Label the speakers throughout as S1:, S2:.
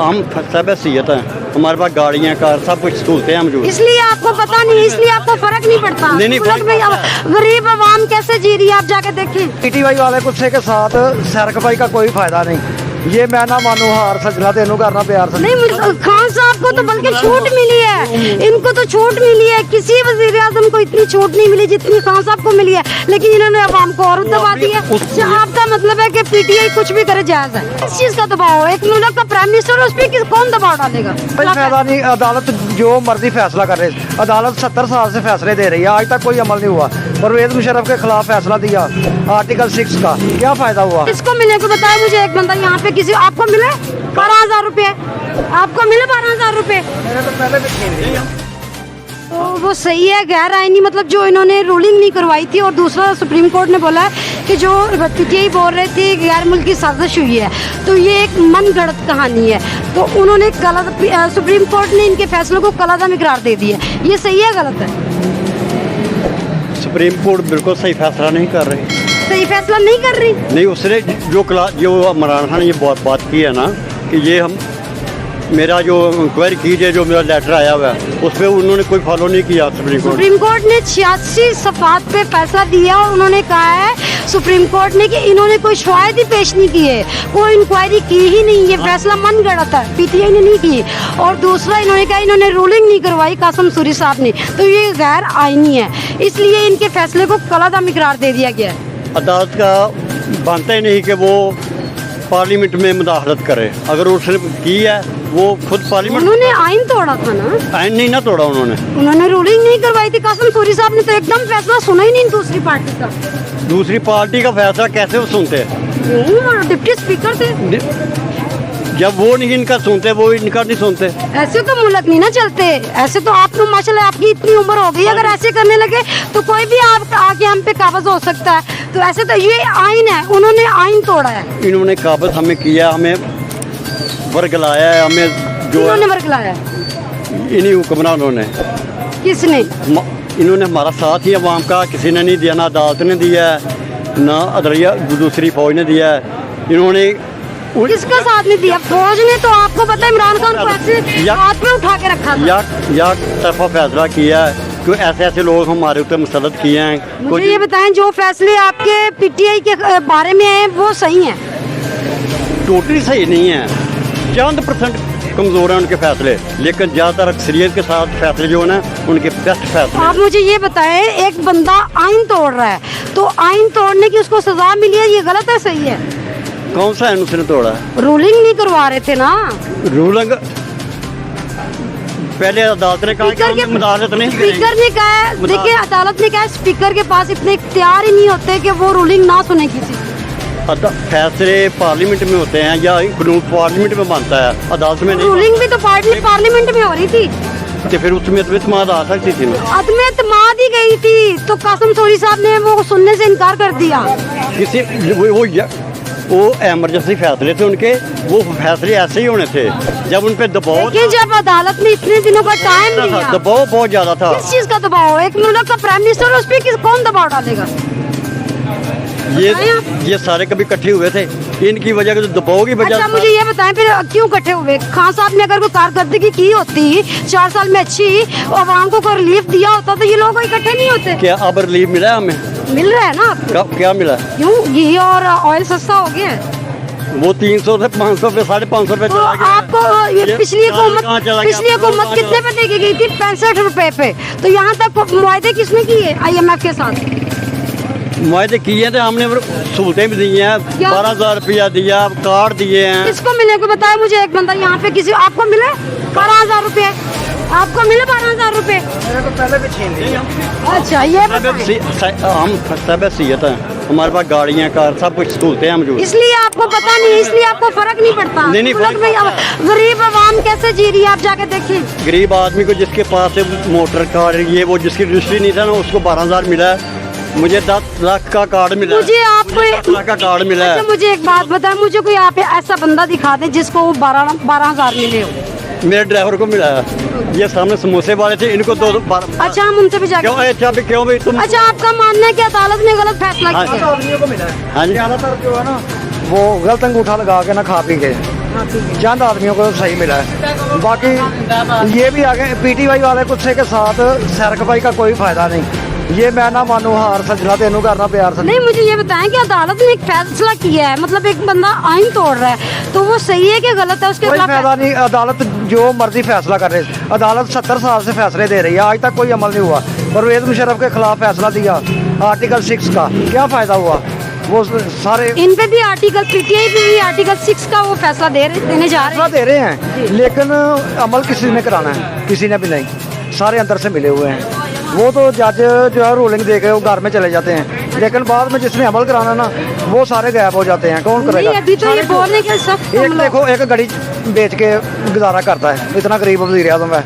S1: हम सब हैसियत हैं, हमारे पास गाड़ियाँ कार सब कुछ सहूलतें हैं मौजूद।
S2: इसलिए आपको पता नहीं, इसलिए आपको फर्क नहीं पड़ता।
S1: नहीं, नहीं,
S2: मुल्क में अब गरीब आवाम कैसे जी रही है, आप जाके देखें।
S3: पीटीआई वाले गुस्से के साथ सरकपाई का कोई फायदा नहीं। ये मैं ना मानू हार सजना तेनू करना प्यार से
S2: नहीं, खान साहब को तो बल्कि छूट मिली है, इनको तो छूट मिली है। किसी वजीर आजम को इतनी छूट नहीं मिली जितनी खान साहब को मिली है, लेकिन इन्होंने अवाम को और दबा दी है। आपका मतलब है कि पीटीआई कुछ भी करे जायज है। इस चीज का दबाव है, एक मुल्क का प्राइम मिनिस्टर, उस पर कौन दबाव डालेगा?
S3: कोई फायदा नहीं। अदालत जो मर्जी फैसला कर रही है, अदालत 70 साल से फैसले दे रही है, आज तक कोई अमल नहीं हुआ। परवेज मुशर्रफ के खिलाफ फैसला दिया आर्टिकल 6 का, क्या फायदा हुआ?
S2: इसको मिले को बताया मुझे एक बंदा यहाँ पे, किसी आपको मिले 12,000 रुपए, आपको मिले 12,000 रुपए, तो वो सही है। गैर आईनी मतलब जो इन्होंने रूलिंग नहीं करवाई थी, और दूसरा सुप्रीम कोर्ट ने बोला है कि जो पीटीआई बोल रहे थे गैर मुल्की साजिश हुई है, तो ये एक मन गढ़ंत कहानी है। तो उन्होंने गलत, सुप्रीम कोर्ट ने इनके फैसलों को कलादम करार दे दिया। ये सही है गलत है?
S1: सुप्रीम कोर्ट बिल्कुल सही फैसला नहीं कर रही।
S2: सही फैसला नहीं कर रही।
S1: नहीं, उसने जो इमरान खान ने ये बात की है ना कि ये हम मेरा जो इंक्वायरी कीजिए, जो मेरा लेटर आया हुआ है उस पर उन्होंने कोई फॉलो नहीं किया।
S2: सुप्रीम कोर्ट ने 86 सफ़ात पे फैसला दिया, और उन्होंने कहा है सुप्रीम कोर्ट ने कि इन्होंने कोई शवाहिद ही पेश नहीं किए, कोई इंक्वायरी की ही नहीं, ये फैसला मन गढ़ंत है, पीटीआई ने नहीं की। और दूसरा इन्होंने कहा इन्होंने रूलिंग नहीं करवाई कासिम सूरी साहब ने, तो ये गैर आईनी है, इसलिए इनके फैसले को कलादम करार दे दिया गया है।
S1: अदालत का बनता ही नहीं कि वो पार्लियामेंट में मुदाखलत करे। अगर उसने की है वो खुद पार्लियामेंट,
S2: उन्होंने आइन तोड़ा था ना।
S1: आइन नहीं ना तोड़ा
S2: उन्होंने रूलिंग नहीं करवाई थी। कासिम सूरी साहब ने तो एकदम फैसला सुना ही नहीं दूसरी पार्टी का।
S1: दूसरी पार्टी का फैसला कैसे वो सुनते हैं?
S2: डिप्टी स्पीकर थे,
S1: जब वो नहीं इनका सुनते, वो इनका नहीं सुनते।
S2: ऐसे तो मुल्क नहीं ना चलते। ऐसे तो आप लोग माशाल्लाह, आपकी इतनी उम्र हो गई, अगर ऐसे करने लगे तो कोई भी आप आके हम पे काबज हो सकता है। तो ऐसे तो ये आइन है, उन्होंने आइन तोड़ा है।
S1: इन्होंने काबज हमें किया, हमें वर्गलाया है, हमें जो
S2: इन्होंने वर्गलाया,
S1: इन्हीं हुक्मरानों ने।
S2: किसने?
S1: इन्होंने हमारा साथ ही अवाम का किसी ने नहीं दिया, ना अदालत ने दिया है, ना अदलिया दूसरी फौज ने दिया है। इन्होंने
S2: किसका साथ नहीं दिया? फौज ने तो आपको पता है इमरान खान को ऐसे हाथ में उठा के रखा था।
S1: या तरफा फैसला किया है कि ऐसे ऐसे लोग हमारे ऊपर मुसल्लत किए हैं।
S2: मुझे ये बताएं, जो फैसले आपके पीटीआई के बारे में हैं वो सही हैं?
S1: टोटली सही नहीं है, चंद % कमज़ोर हैं उनके फैसले, लेकिन ज़्यादातर अक्सरियत के साथ फैसले जो है ना उनके बेस्ट फैसले।
S2: आप मुझे ये बताएं, एक बंदा आइन तोड़ रहा है, तो आइन तोड़ने की उसको सजा मिली है, ये गलत है सही है?
S1: कौन सा आइन उसने तोड़ा?
S2: रूलिंग नहीं करवा रहे थे ना।
S1: रूलिंग पहले अदालत ने कहा कि मुदाखलत नहीं करेंगे।
S2: स्पीकर ने कहा, देखिए अदालत ने कहा स्पीकर के पास इतने इख्तियार ही नहीं होते कि वो रूलिंग ना सुने किसी।
S1: फैसले पार्लियामेंट में होते हैं या कानून पार्लियामेंट में बनता है, अदालत में नहीं।
S2: रूलिंग भी तो पार्लियामेंट में हो रही थी,
S1: तो फिर उसमें इत्मीनान आ सकती थी ना।
S2: अदम एतमाद ही गई थी, तो कासिम सूरी साहब ने वो सुनने से इनकार कर दिया।
S1: किसी वो एमरजेंसी फैसले थे उनके, वो फैसले ऐसे ही होने थे जब उन पे दबाव।
S2: लेकिन जब अदालत ने इतने दिनों का टाइम दिया,
S1: दबाव बहुत ज्यादा था।
S2: किस चीज का दबाव? एक मुल्क का प्राइम मिनिस्टर, उस पर कौन दबाव डालेगा?
S1: ये सारे कभी इकट्ठे हुए थे, इनकी वजह से दबाव की वजह।
S2: अच्छा मुझे ये बताएं, फिर क्यों इकट्ठे हुए? खान साहब ने अगर कोई कारकर्दगी की होती 4 साल में अच्छी, आवाम को कोई रिलीफ दिया होता, तो ये लोग इकट्ठे नहीं होते।
S1: क्या अब रिलीफ मिला है हमें?
S2: मिल रहा है ना आपको?
S1: क्या मिला?
S2: क्यों? घी और ऑयल सस्ता हो गया है।
S1: वो 300 से 500 पे 550 रुपए
S2: तो
S1: चला गया।
S2: आपको ये पिछली हुकूमत कितने पे दे गई थी? 65 रुपए पे। तो यहाँ तक मुआहदे किसने किए IMF के साथ?
S1: मुआहदे किए थे हमने, सहूलतें भी दी हैं, 12,000 रुपया दिया, कार्ड दिए हैं।
S2: किसको मिले को बताया मुझे एक बंदा यहाँ पे, किसी आपको मिले 12,000 रुपए? आपको मिले 12,000 रुपए?
S3: पहले भी छीन लिया।
S2: अच्छा, ये
S1: हम सब हैसियत हैं, हमारे पास गाड़ियाँ कार सब कुछ सहूलतें हैं मौजूद।
S2: इसलिए आपको पता नहीं, इसलिए आपको फर्क नहीं पड़ता।
S1: नहीं,
S2: मुल्क में अब गरीब आवाम कैसे जी रही है, आप जाके देखें।
S1: गरीब आदमी को जिसके पास मोटर कार ये वो जिसकी रजिस्ट्री नहीं था ना, उसको 12,000 मिला है। मुझे 10 लाख का कार्ड मिला है।
S2: मुझे आपको
S1: 10 लाख का कार्ड मिला है।
S2: अच्छा मुझे एक बात बताएं, मुझे कोई आप ऐसा बंदा दिखा दे जिसको वो 12,000 मिले हो।
S1: मेरे ड्राइवर को मिला है। ये सामने समोसे वाले थे, इनको 2
S2: अच्छा हम उनसे भी जाके
S1: क्यों भाई तुम?
S2: अच्छा आपका मानना है कि अदालत ने गलत फैसला किया?
S3: आदमियों को मिला है।
S1: हाँ जी,
S3: ज्यादातर जो है ना वो गलत अंगूठा लगा के ना खा पी के चंद आदमियों को सही मिला है। बाकी ये भी आगे पीटीआई वाले गुस्से के साथ सैरकपाई का कोई फायदा नहीं। ये मैं ना मानू हार सजना तेनू करना प्यार सजना।
S2: नहीं, मुझे ये बताएं कि अदालत ने एक फैसला किया है, मतलब एक बंदा आइन तोड़ रहा है, तो वो सही है कि गलत है? उसके
S3: कोई
S2: खिलाफ
S3: फायदा नहीं। अदालत जो मर्जी फैसला कर रही है। अदालत 70 साल से फैसले दे रही है, आज तक कोई अमल नहीं हुआ। परवेज मुशर्रफ के खिलाफ फैसला दिया आर्टिकल 6 का, क्या फायदा हुआ? वो सारे
S2: इन पे भी आर्टिकल, पीटीआई पे भी आर्टिकल 6 का वो फैसला देने जा रहे
S3: फैसला दे रहे हैं, लेकिन अमल किसी ने कराना है? किसी ने भी नहीं। सारे अंदर से मिले हुए हैं। वो तो जज जो है रूलिंग दे के वो घर में चले जाते हैं, लेकिन बाद में जिसने अमल कराना ना वो सारे गायब हो जाते हैं। कौन करेगा?
S2: नहीं, अभी तो ये बोल रहे हैं कि सब
S3: एक देखो, एक गड़ी बेच के गुजारा करता है, इतना गरीब वज़ीर आज़म है,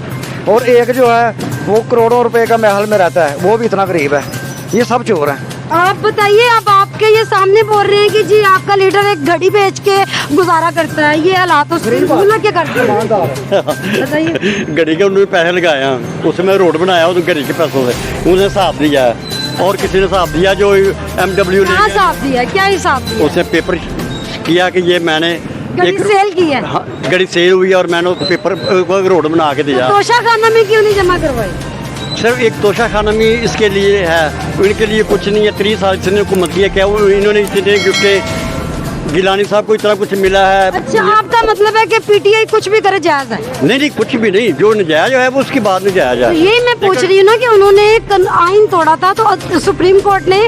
S3: और एक जो है वो करोड़ों रुपए का महल में रहता है, वो भी इतना गरीब है। ये सब चोर हैं।
S2: आप बताइए, अब आपके ये सामने बोल रहे हैं कि जी आपका लीडर एक घड़ी बेच के गुजारा करता है, ये हालात उसने क्या करते हैं बताइए।
S1: घड़ी के उन्होंने पैसे लगाए हैं, उसमें रोड बनाया उस घड़ी के पैसों से, उन्हें हिसाब दिया है। और किसी ने हिसाब दिया जो MW
S2: क्या हिसाब दिया? क्या हिसाब दिया?
S1: उसने पेपर किया कि ये मैंने
S2: घड़ी सेल की है।
S1: हाँ, घड़ी सेल हुई और मैंने उस पेपर को रोड बना के दिया।
S2: तोशा खाना में क्यों नहीं जमा करवाई?
S1: सिर्फ एक तोशा खाना में इसके लिए है, इनके लिए कुछ नहीं है। 30 साल से हुकूमत की है, क्या वो इन्होंने इतने गिफ्टे गिलानी साहब को इतना कुछ मिला है।
S2: अच्छा, आपका मतलब है कि पीटीआई कुछ भी करे जायज है?
S1: नहीं, कुछ भी नहीं। जो नजायज है वो उसकी बात नजायज
S2: तो
S1: है।
S2: यही मैं पूछ रही हूँ ना कि उन्होंने आइन तोड़ा था, तो सुप्रीम कोर्ट ने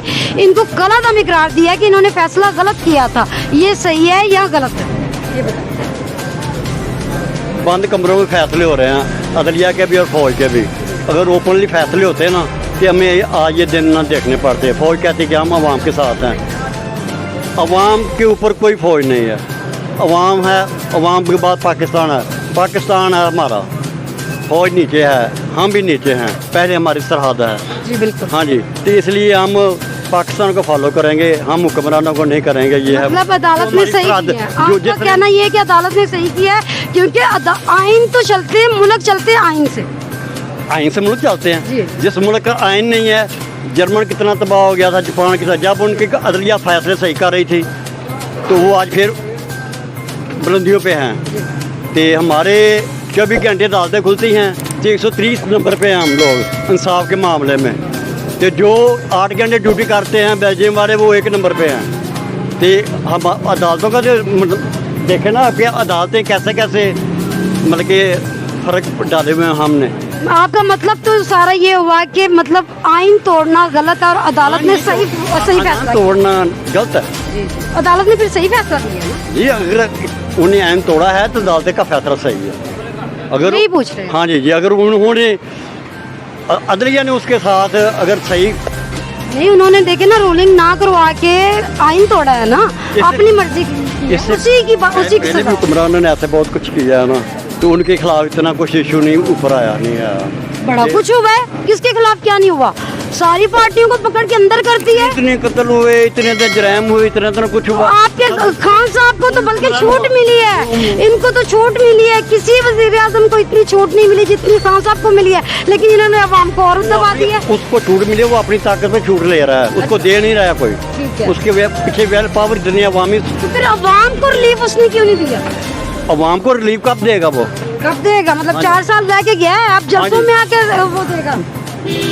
S2: इनको गलत हम इकरार दिया कि इन्होंने फैसला गलत किया था। ये सही है या गलत है? ये बताइए।
S1: बंद कमरों में फैसले हो रहे हैं, अदलिया के भी और फौज के भी। अगर ओपनली फैसले होते ना कि हमें आज ये दिन ना देखने पड़ते। फौज कहती है कि हम आवाम के साथ हैं। अवाम के ऊपर कोई फौज नहीं है, अवाम है। अवाम के बाद पाकिस्तान है, पाकिस्तान है हमारा। फौज नीचे है, हम भी नीचे हैं, पहले हमारी सरहद है।
S2: जी बिल्कुल।
S1: हाँ जी, तो इसलिए हम पाकिस्तान को फॉलो करेंगे, हम हुक्मरानों को नहीं करेंगे। ये है
S2: मतलब अदालत ने सही किया है। आपका कहना ये है कि अदालत ने सही किया है, क्योंकि आइन तो चलते हैं, मुल्क चलते हैं आइन से।
S1: आइन से मुल्क चलते हैं।
S2: जी।
S1: जिस मुल्क का आइन नहीं है, जर्मन कितना तबाह हो गया था, जापान कितना, जब उनकी अदलिया फैसले सही कर रही थी तो वो आज फिर बुलंदियों पे हैं। तो हमारे 24 घंटे अदालतें खुलती हैं, तो 130 नंबर पे हैं हम लोग इंसाफ के मामले में। तो जो 8 घंटे ड्यूटी करते हैं बेल्जियम वाले, वो 1 नंबर पे हैं। तो हम अदालतों का जो देखें ना कि अदालतें कैसे कैसे मतलब कि फ़र्क डाले हुए हैं हमने।
S2: आपका मतलब तो सारा ये हुआ कि मतलब आइन तोड़ना गलत है और अदालत ने सही फैसला
S1: तोड़ना गलत है।
S2: किया। अदालत ने फिर सही फैसला किया ना?
S1: जी, अगर उन्हें आइन तोड़ा है तो अदालत का फैसला सही है। अगर
S2: यही पूछ रहे हैं।
S1: हाँ जी, अगर उन्होंने अदलिया ने उसके साथ अगर सही
S2: नहीं, उन्होंने देखे ना रूलिंग ना करवा के आइन तोड़ा है ना, अपनी मर्जी की, उसी की
S1: पहले भी
S2: सजा।
S1: हुक्मरानों ने ऐसे बहुत कुछ किया है ना, तो उनके खिलाफ इतना कुछ इशू नहीं ऊपर आया, नहीं आया।
S2: बड़ा कुछ हुआ है, किसके खिलाफ क्या नहीं हुआ? सारी पार्टियों को पकड़ के अंदर कर दिया।
S1: इतने कत्ल हुए, इतने जराइम हुए, इतना कुछ हुआ।
S2: आपके खान साहब को तो बल्कि छूट मिली है, इनको तो छूट मिली है। किसी वजीर आजम को इतनी छूट नहीं मिली जितनी खान साहब को मिली है, लेकिन इन्होंने अवाम को और दबा दिया।
S1: उसको छूट मिले, वो अपनी ताकत में छूट ले रहा है, उसको दे नहीं रहा कोई।
S2: ठीक है।
S1: उसके पीछे वेल पावर इतनी अवामी।
S2: तो फिर अवाम को रिलीफ उसने क्यों नहीं दिया?
S1: अवाम को रिलीफ कब देगा वो?
S2: कब देगा? मतलब 4 साल रह के गया है, अब जल्सों में आके वो देगा।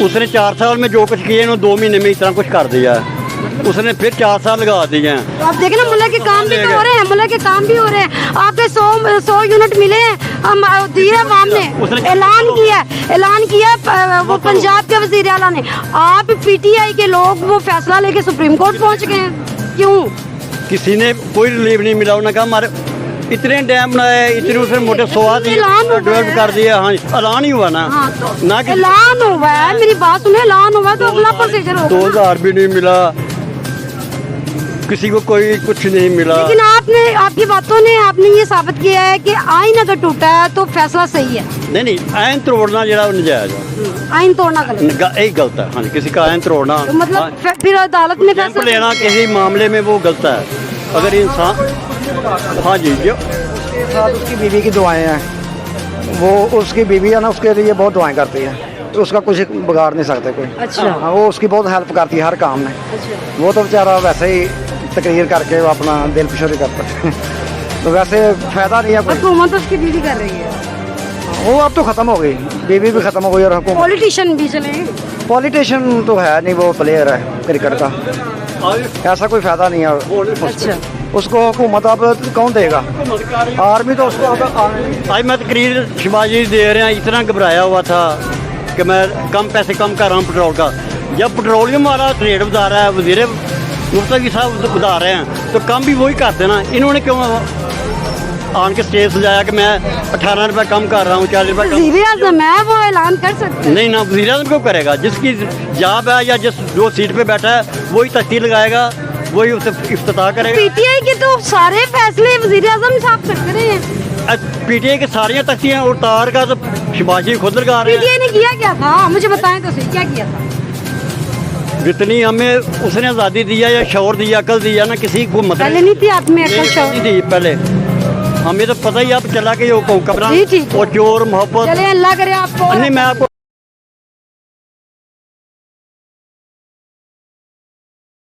S1: उसने 4 साल में जो कुछ किए इन्होंने 2 महीने में इतना कुछ कर दिया है। उसने फिर 4 साल लगा दिए हैं।
S2: तो आप देखें ना, मुल्क के काम भी तो हो रहे हैं, मुल्क के काम भी हो रहे हैं। आपके 100 यूनिट मिले हैं, हम दिए अवाम ने, ऐलान किया वो पंजाब के वजीर आला ने। आप पीटीआई के लोग वो फैसला लेके सुप्रीम कोर्ट पहुंच गए हैं, क्यों?
S1: किसी ने कोई रिलीफ नहीं मिला। उन्होंने कहा हमारे इतने डैम बनाए, इतने उसने मोटे स्वाद डेवलप कर दिया। हाँ, ऐलान ही हुआ ना।
S2: हाँ, तो
S1: ना कि
S2: ऐलान हुआ है, मेरी बात सुने, ऐलान हुआ है तो अगला प्रोसीजर होगा।
S1: 2000 भी नहीं मिला, किसी को कोई कुछ नहीं मिला।
S2: लेकिन आपने, आपकी बातों ने आपने ये साबित किया है कि आइन अगर टूटा है तो फैसला सही है।
S1: नहीं, आइन तोड़ना जरा नजायज है,
S2: आइन तोड़ना गलत है।
S1: एक गलत है। हाँ, किसी का आइन तोड़ना,
S2: तो मतलब फिर अदालत ने
S1: कैंप
S2: फैसला
S1: लेना किसी मामले में वो गलत है। अगर इंसान, हाँ जी, जो
S3: उसके साथ उसकी बीवी की दुआएं हैं, वो उसकी बीवी है ना, उसके लिए बहुत दुआएं करती है, तो उसका कुछ बिगाड़ नहीं सकते कोई।
S2: अच्छा।
S3: हाँ, वो उसकी बहुत हेल्प करती है हर काम में।
S2: अच्छा।
S3: वो तो बेचारा वैसे ही तकरीर करके वो अपना दिल फिशोरी करता है। तो वैसे फायदा नहीं है कोई।
S2: हुकूमत तो उसकी बीवी कर रही है,
S3: वो अब तो खत्म हो गई, बीवी भी खत्म हो गई और हुकूमत।
S2: पॉलिटिशियन भी चले।
S3: पॉलिटिशियन तो है नहीं, वो प्लेयर है क्रिकेट का, ऐसा कोई फायदा नहीं है।
S2: अच्छा,
S3: उसको हुकूमत अब कौन देगा, आर्मी तो उसको
S1: आज मैं तकरीर शिवाजी दे रहे हैं, इतना घबराया हुआ था कि मैं कम पैसे कम कर रहा हूँ पेट्रोल का। जब पेट्रोलियम वाला रेट बता रहा है, वजीर मुफ्ती साहब बता रहे हैं, तो कम भी वही करते ना। इन्होंने क्यों आन के स्टेज सजाया कि मैं 18 रुपये कम कर रहा हूँ, 40 रुपये कम।
S2: वज़ीर आज़म है, वो ऐलान कर सकते हैं।
S1: नहीं ना, वज़ीर आज़म क्यों करेगा? जिसकी जॉब है या जो सीट पे बैठा है वही तख्ती लगाएगा, वही उसे इफ्तिताह करेगा।
S2: पीटीआई के तो सारे फैसले वज़ीर आज़म साहब कर रहे हैं।
S1: पीटीआई की सारियाँ तख्तियाँ उतार का तो शिवाजी खुद लगा रहे हैं।
S2: पीटीआई ने किया क्या था, मुझे बताएं तो सही, क्या किया था?
S1: जितनी हमें उसने आज़ादी दिया या शौर दिया, अकल दिया ना, किसी को मतलब
S2: पहले नहीं थी आप में अकल शौर?
S1: नहीं दी पहले। हमें तो पता ही अब चला कि ये कबरा
S2: जी, ठीक है।
S1: और चोर मोहब्बत।
S2: चले, अल्लाह करे आपको।
S1: नहीं, मैं आपको